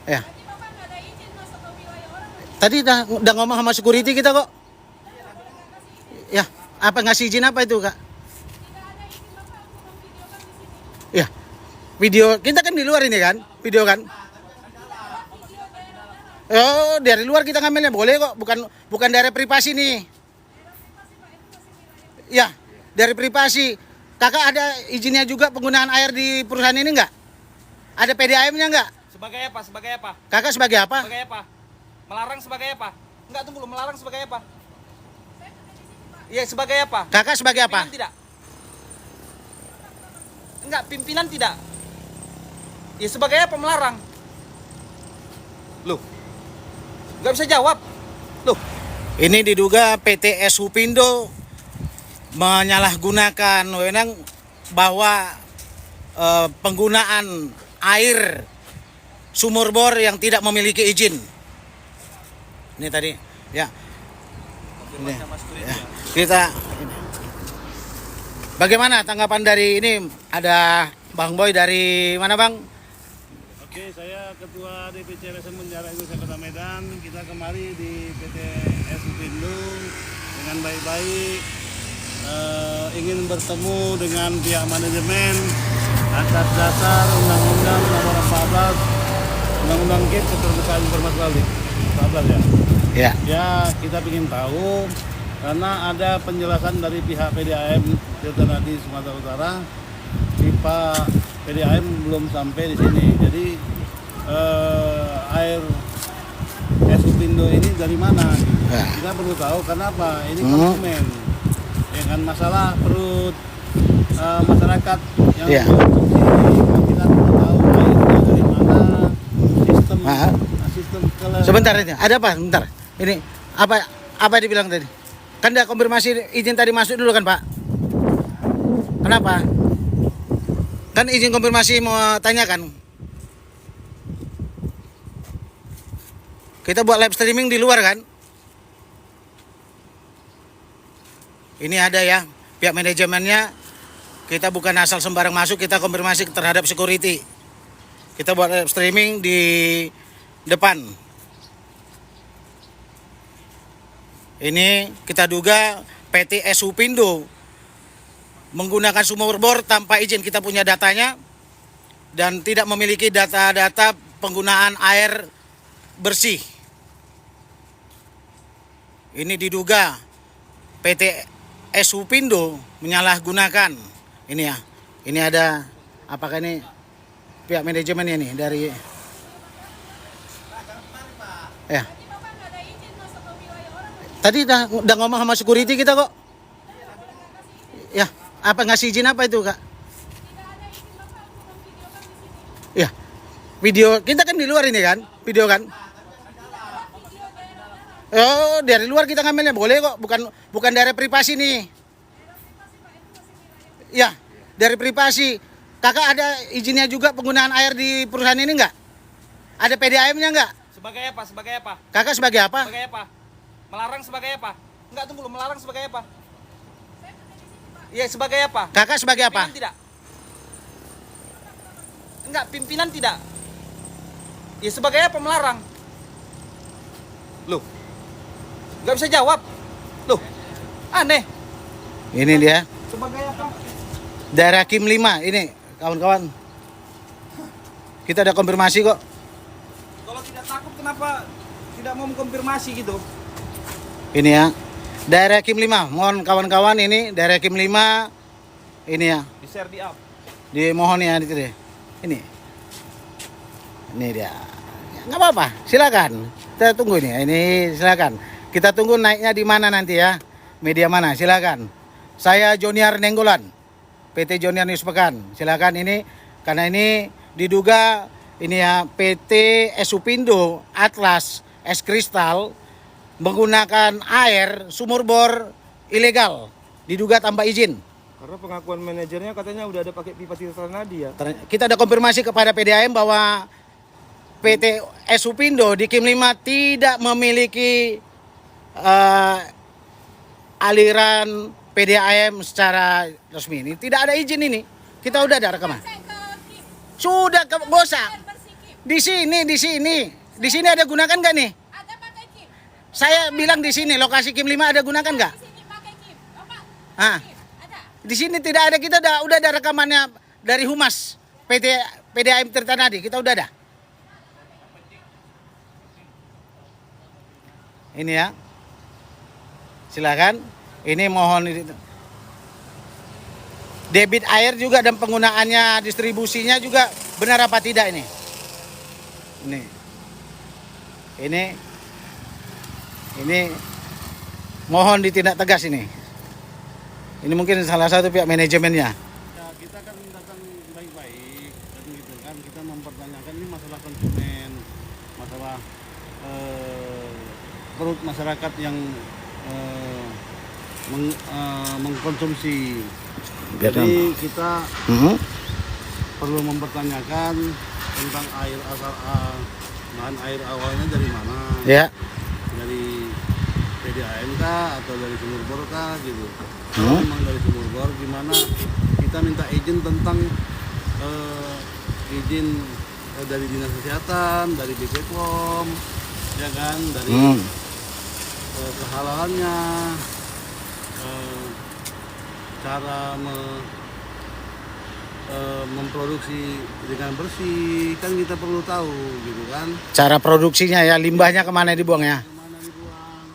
Ya. Tadi udah ngomong sama security kita kok. Ya, apa ngasih izin apa itu, Kak? Ya. Video kita kan di luar ini kan? Video kan? Oh, dari luar kita ngambilnya boleh kok, bukan daerah privasi nih. Ya, dari privasi. Kakak ada izinnya juga penggunaan air di perusahaan ini enggak? Ada PDAM-nya enggak? Sebagai apa? Sebagai apa? Kakak sebagai apa? Sebagai apa? Melarang sebagai apa? Enggak, tunggu lu, melarang sebagai apa? Iya, sebagai apa? Kakak sebagai apa? Pimpinan tidak? Enggak, pimpinan tidak? Ya sebagai apa melarang? Loh. Enggak bisa jawab. Loh. Ini diduga PT Supindo menyalahgunakan wewenang bahwa penggunaan air sumur bor yang tidak memiliki izin. Ini tadi, ya. Ini, ya. Kita. Bagaimana tanggapan dari ini? Ada Bang Boy dari mana, Bang? Oke, saya Ketua DPC LSM Menjara Indonesia Kota Medan. Kita kemari di PT Supindo dengan baik-baik. Ingin bertemu dengan pihak manajemen atas dasar Undang-Undang Nomor 14 Undang-Undang KIP Keterbukaan Informasi Publik 14 ya. Ya. Ya, kita ingin tahu karena ada penjelasan dari pihak PDAM Tirta Nadi Sumatera Utara, pipa PDAM belum sampai di sini. Jadi air Supindo ini dari mana? Ya. Kita perlu tahu kenapa. Ini konsumen. Ya kan masalah perut masyarakat yang Ya. mengkonsumsi. Kita perlu tahu airnya dari mana, sistem Sebentar ini, ada apa? Sebentar. Ini apa dibilang tadi? Kan udah konfirmasi izin tadi masuk dulu kan, Pak? Kenapa? Kan izin konfirmasi mau tanyakan. Kita buat live streaming di luar kan? Ini ada ya, pihak manajemennya. Kita bukan asal sembarang masuk, kita konfirmasi terhadap security. Kita buat live streaming di depan. Ini kita duga PT Supindo menggunakan sumur bor tanpa izin. Kita punya datanya dan tidak memiliki data-data penggunaan air bersih. Ini diduga PT Supindo menyalahgunakan. Ini ya. Ini ada apakah ini pihak manajemennya nih dari ya. Tadi udah ngomong sama security kita kok. Ya, apa ngasih izin apa itu, Kak? Ya. Video kita kan di luar ini kan? Video kan? Oh, dari luar kita ngambilnya boleh kok, bukan daerah privasi nih. Ya, dari privasi. Kakak ada izinnya juga penggunaan air di perusahaan ini enggak? Ada PDAM-nya enggak? Sebagai apa? Sebagai apa? Kakak sebagai apa? Sebagai apa? Melarang sebagai apa? Enggak, tunggu lu, melarang sebagai apa? Iya, sebagai apa? Kakak sebagai apa? Pimpinan tidak? Enggak, pimpinan tidak? Ya sebagai apa melarang? Loh. Enggak bisa jawab. Loh. Aneh. Ini dia. Sebagai apa? Daerah Kim 5 ini, kawan-kawan. Kita ada konfirmasi kok. Kalau tidak takut kenapa tidak mau mengkonfirmasi gitu? Ini ya. Daerah Kim 5. Mohon kawan-kawan ini daerah Kim 5. Ini ya. Di share di up. Dimohon ya itu deh. Ini. Ini dia. Enggak apa-apa, silakan. Kita tunggu ini. Ini silakan. Kita tunggu naiknya di mana nanti ya. Media mana? Silakan. Saya Joniar Nenggolan. PT Joniar News Pekan. Silakan ini karena ini diduga ini ya PT Supindo Atlas Es Kristal menggunakan air sumur bor ilegal, diduga tanpa izin. Karena pengakuan manajernya katanya udah ada pakai pipa Tirta Nadi ya. Kita ada konfirmasi kepada PDAM bahwa PT Supindo di Kim 5 tidak memiliki aliran PDAM secara resmi. Ini tidak ada izin ini. Kita udah ada rekaman. Sudah bosan. Di sini ada gunakan nggak nih? Ada pakai KIM. Saya bilang di sini lokasi Kim 5 ada gunakan nggak? Di sini pakai KIM. Bapak, Ah, KIM. Ada. di sini tidak ada, kita udah ada rekamannya dari Humas PDAM Tirtanadi, kita udah ada. Ini ya. Silakan. Ini mohon debit air juga dan penggunaannya, distribusinya juga benar apa tidak ini? Ini mohon ditindak tegas ini. Ini mungkin salah satu pihak manajemennya. Ya, kita kan datang baik-baik kan gitu kan, kita mempertanyakan ini masalah konsumen, masalah perut masyarakat yang mengkonsumsi. Jadi kita perlu mempertanyakan tentang air asal bahan air awalnya dari mana, Ya. dari PDAM kah atau dari sumur bor kah gitu. Kalau memang dari sumur bor, gimana kita minta izin tentang izin dari dinas kesehatan, dari BPOM, ya kan, dari kehalalannya, cara memproduksi dengan bersih, kan kita perlu tahu gitu kan. Cara produksinya ya, limbahnya kemana dibuang ya? Kemana dibuang,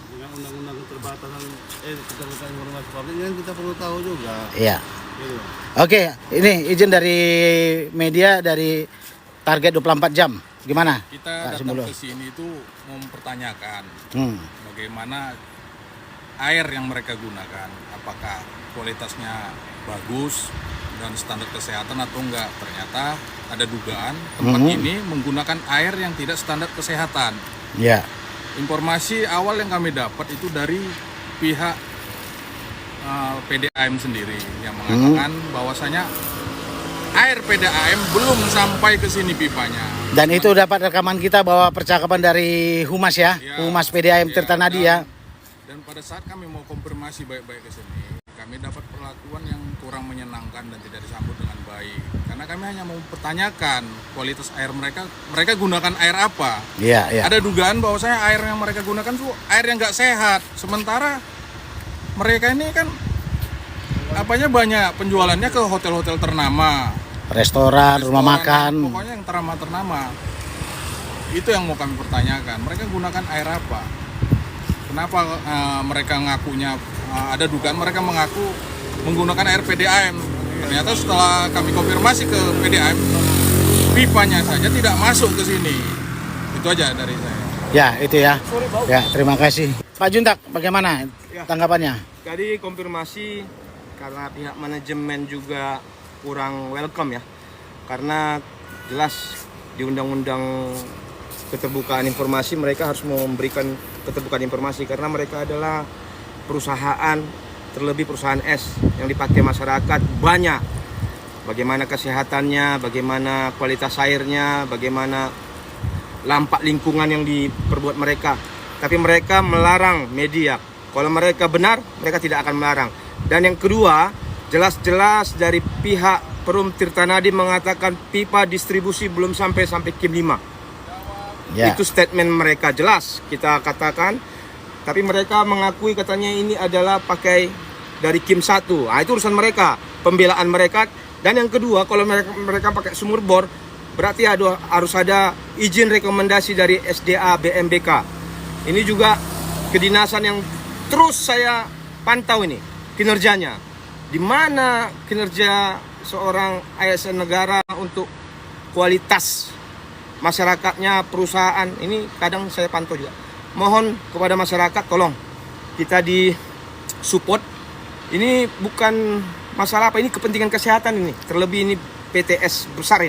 dengan undang-undang keterbukaan informasi publik kan kita perlu tahu juga Iya. gitu. Oke, ini izin dari media dari target 24 jam. Gimana? Kita Pak datang Simbolon? ke sini itu mempertanyakan bagaimana air yang mereka gunakan, apakah kualitasnya bagus dan standar kesehatan atau enggak. Ternyata ada dugaan tempat ini menggunakan air yang tidak standar kesehatan. Ya. Informasi awal yang kami dapat itu dari pihak PDAM sendiri yang mengatakan bahwasanya air PDAM belum sampai ke sini pipanya. Dan itu dapat rekaman kita bahwa percakapan dari Humas ya, Ya, Humas PDAM Tirtanadi ya. Dan pada saat kami mau konfirmasi baik-baik ke sini, kami dapat perlakuan yang kurang menyenangkan dan tidak disambut dengan baik. Karena kami hanya mau pertanyakan kualitas air mereka gunakan air apa. Iya, iya. Ada dugaan bahwasanya air yang mereka gunakan itu air yang nggak sehat. Sementara mereka ini kan apanya banyak penjualannya ke hotel-hotel ternama, Restoran, rumah makan. pokoknya yang ternama. Itu yang mau kami pertanyakan. Mereka gunakan air apa? Kenapa mereka ngakunya ada dugaan mereka mengaku menggunakan air PDAM. Ternyata setelah kami konfirmasi ke PDAM, pipanya saja tidak masuk ke sini. Itu aja dari saya. Ya, itu ya. Ya, terima kasih. Pak Juntak, bagaimana tanggapannya? Tadi konfirmasi karena pihak manajemen juga kurang welcome ya. Karena jelas di Undang-Undang Keterbukaan Informasi mereka harus memberikan keterbukaan informasi karena mereka adalah perusahaan, terlebih perusahaan es yang dipakai masyarakat banyak. Bagaimana kesehatannya, bagaimana kualitas airnya, bagaimana lampak lingkungan yang diperbuat mereka. Tapi mereka melarang media. Kalau mereka benar, mereka tidak akan melarang. Dan yang kedua, jelas-jelas dari pihak Perum Tirtanadi mengatakan pipa distribusi belum sampai Kim 5. Ya. Itu statement mereka jelas kita katakan. Tapi mereka mengakui katanya ini adalah pakai dari Kim 1. Nah, itu urusan mereka, pembelaan mereka. Dan yang kedua, kalau mereka pakai sumur bor, berarti harus ada izin rekomendasi dari SDA BMBK. Ini juga kedinasan yang terus saya pantau ini kinerjanya. Di mana kinerja seorang ASN negara untuk kualitas masyarakatnya, perusahaan ini kadang saya pantau juga. Mohon kepada masyarakat tolong kita di support. Ini bukan masalah apa, ini kepentingan kesehatan ini. Terlebih ini PTS besar ini.